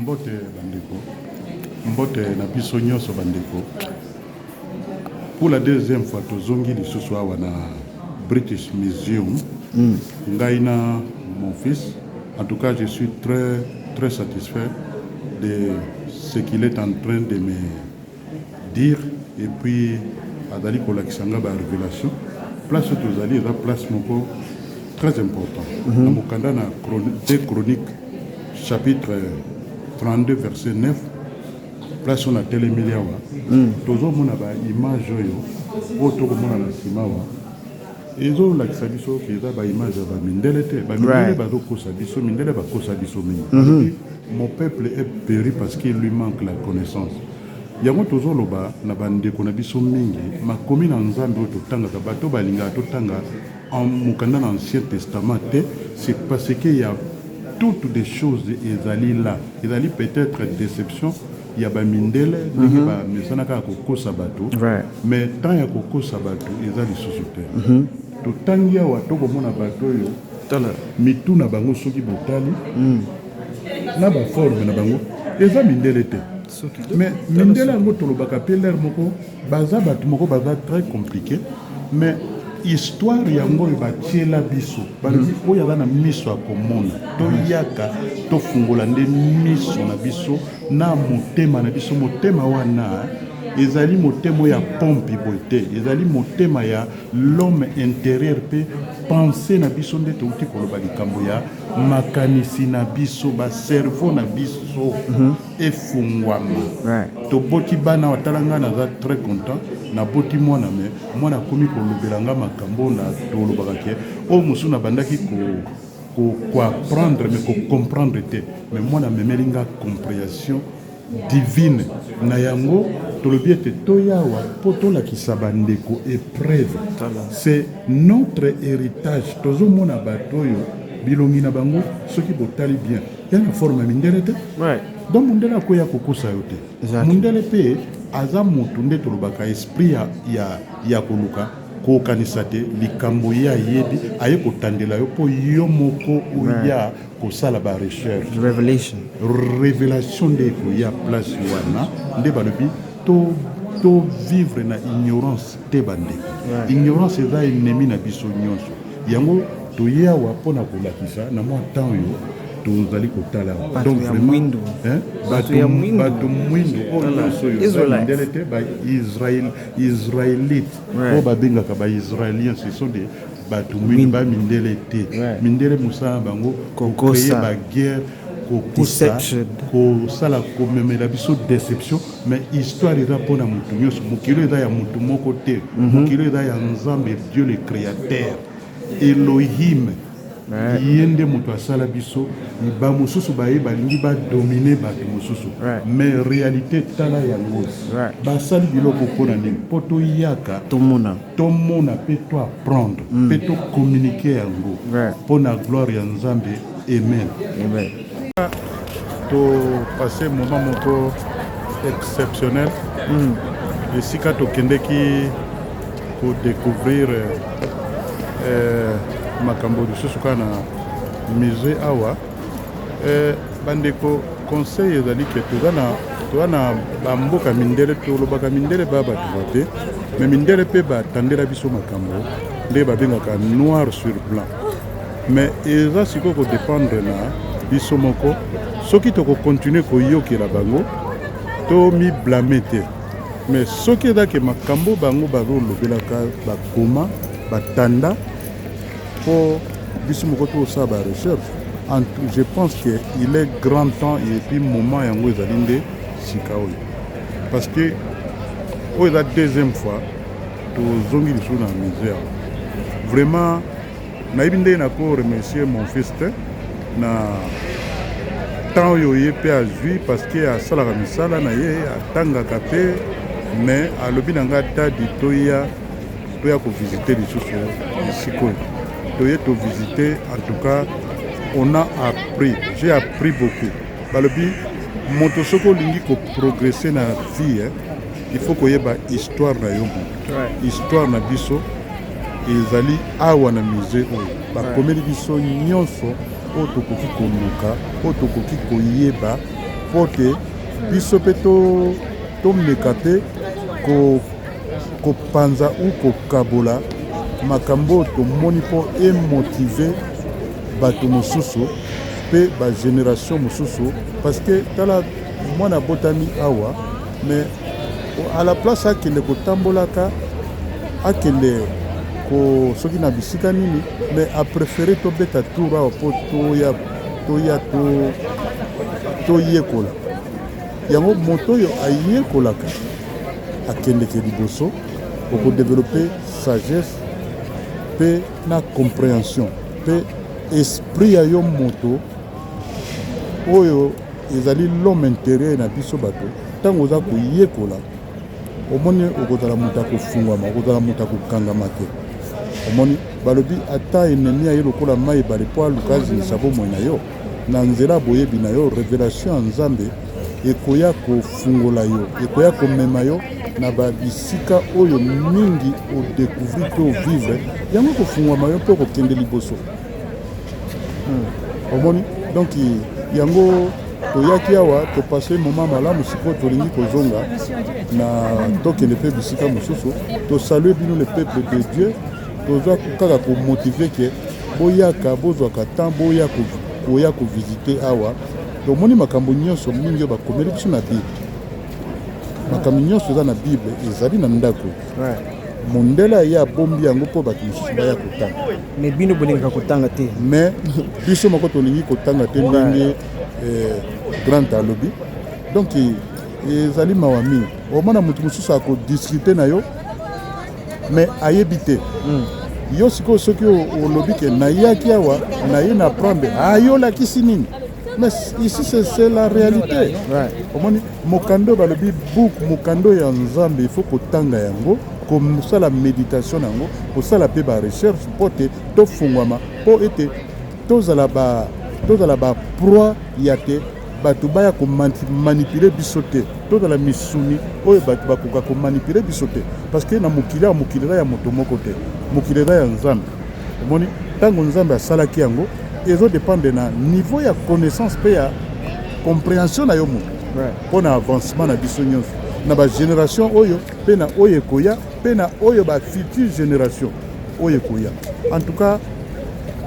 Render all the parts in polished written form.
Mbote bandeko. Mbote na biso nyonso bandeko. Pour la deuxième fois tozongi lisusu awa na British Museum. Ngaina mon fils. En tout cas, je suis très satisfait de ce qu'il est en train de me dire. Et puis adali kolakisanga ba révélation. Place tozali la place moko très important. Na mokanda na deux chroniques chapitre 32 verset 9. Place on a télémiliawa. Tozo mona ba image yo. Oto ko mona na simawa. Ezo lakisa biso keza ba image ba mindele te. Ba mindele ba kosa biso mindele ba kosa biso mingi. Mon peuple est péri parce qu'il lui manque la connaissance. Yango tozo loba na bande ko na biso mingi makomi na nzambe o totanga ka bato balinga totanga en mukanda na Ancien Testament c'est parce qu'il y a toutes des choses ezali là. Ezali peut-être déception. Il y a ba mindele ndenge ba mesana ka kokosa bato mais tant ya kokosa bato ezali sous-terre totangia wa toko mona bato yo tala mitu na bango soki botali na ba forme na bango eza mindele te mais mindele yango tolobaka pe l'air moko baza bato moko baza très compliqué mais histoire yango ebatiela biso balobi oyo aza na miso ya komona toyaka tofungola nde miso na biso na motema na biso motema wana ezali motema ya pompe boye te ezali motema ya l'homme intérieur pe pensée na biso nde touti koloba likambo ya makanisi na biso bacerveau na biso efungwama toboti bana watalanga naza très content na boti mwana me mwana komi kolobelanga makambo na tolobaka ke o musu na bandaki ko apprendre mais ko comprendre te mais mwana memelinga compréhension divine na yango tolobi ete toyawa po tolakisa bandeko épreuve c'est notre héritage tozomona bato oyo bilongi na bango soki botali bien ya na forme ya mindele te donc mondele akoya kokosa yo te mondele mpe aza motu nde tolobaka esprit ya koluka kokanisa te likambo ye ayebi aye kotandela yo mpo yo moko oya kosala ba recherche révélation nde ekoya place wana nde balobi to vivre na ignorance te bandeko ignorance eza ennemi na biso nyonso yango toye awa mpona kolakisa na mwa temps oyo tozali kotala donc vraiment bato mwindo oyo nyonso oyo bandele te baisraélite oyo babengaka baisraélien ce sont des bato mwindo bamindele te mindele mosala bango kokreye baguerre kokosa kosala komemela biso déception mais histoire eza mpona motu nyonso mokilo eza ya motu moko te mokilo eza ya nzambe Dieu le créateur Elohim ye nde moto asala biso bamosusu baye balingi badomine bato mosusu mais réalité tala yango basali biloko mpona nini mpo toyaka tomona mpe to apprendre mpe tocommunike yango mpona gloire ya nzambe amen topasse moment moko exceptionnel esika tokendeki kodécouvrir makambo lisusu kaka na musée awa bandeko conseil ezali ke toza na bamboka mindele tolobaka mindele baya bato te mais mindele mpe batandela biso makambo nde babengaka noir sur blanc mais eza sikoyo kodépendre na biso moko soki tokokontinue koyokela bango tomiblame te mais soki ezake makambo bango bazolobelaka bakoma batanda pour biso moko tosala ba recherche je pense que il est grand temps et puis moment yango ezali nde sika oyo parce que oyo eza deuxième fois tozongi lisusu na musée vraiment nayebi nde nako remercier mon fils te na temps oyo ye mpe azwi parce que asalaka misala na ye atangaka mpe mais alobi na nga dadi toya kovisite lisusu esika oyo toye to visiter en tout cas on a appris j'ai appris beaucoup balobi moto soko lingi ko progresser na vie il faut koyeba histoire na yo histoire na biso ezali awa na musée oyo bakomeli biso nyonso oyo tokoki koluka oyo tokoki koyeba pote biso pe to mekate ko panza ou ko kabola makambo to moni po émotiver bato mosusu pe ba génération mosusu parce que tala mwana botami awa mais à la place akende kotambolaka akende ko soki na bisika nini mais a préféré to beta tour awa po to yekola yango moto oyo ayekolaka akendeke liboso oko développer sagesse pe na compréhension pe esprit ya yo moto oyo ezali l'homme intérieur na biso bato ntango oza koyekola omoni okozala moto akofungwama okozala moto akokangama te omoni balobi ata enemi aye lokola mai ebale po aluka azingisa bomoi na yo na nzela boyebi na yo révélation ya nzambe ekoya kofungola yo ekoya komema yo na babisika oyo mingi odécouvrir to vivre yango kofungwama yo mpo kokende liboso omoni donc yango toyaki awa topase moment malamu sikoyo tolingi kozonga na tokende mpe bisika mosusu tosalue bino le peuple de Dieu tozwa kaka komotive ke boyaka bozwaka temps koya kovisite awa tomoni makambo nyonso mingi oyo bakomeli biso na bible makambo nyonso eza na bible ezali na ndako mondele aye abombi yango mpo bato mosusu baya kotanga mais bino bolingaka kotanga te mais biso moko tolingi kotanga te ndenge grand alobi donc ezali mawa mingi omona moto mosusu akodiscute na yo mais ayebi te yo sikoyo soki olobi ke nayaki awa naye na prendre ayolakisi nini mais ici c'est la réalité omoni mokando balobi buku mokando ya nzambe il faut kotanga yango kosala méditation na yango kosala mpe barecherche mpo te tofungwama mpo ete tozala baproie ya te bato baya komanipule biso te tozala misuni oyo bato bakoka komanipule biso te parce que na mokilera ya moto moko te mokilera ya nzambe omoni ntango nzambe asalaki yango ezodépendre na niveau ya connaissance mpe ya compréhension na yo moto mpo na avancement na biso nyonso na bagénération oyo mpe na oyo ekoya mpe na oyo bafuture génération oyo ekoya en tout cas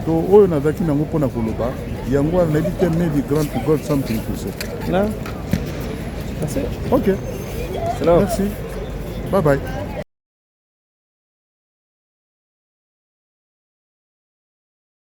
to oyo nazalaki nango mpona koloba yango wana nayebi te maybe grant to God something to say. Là, that's it. Ok. Hello. Merci. Bye bye.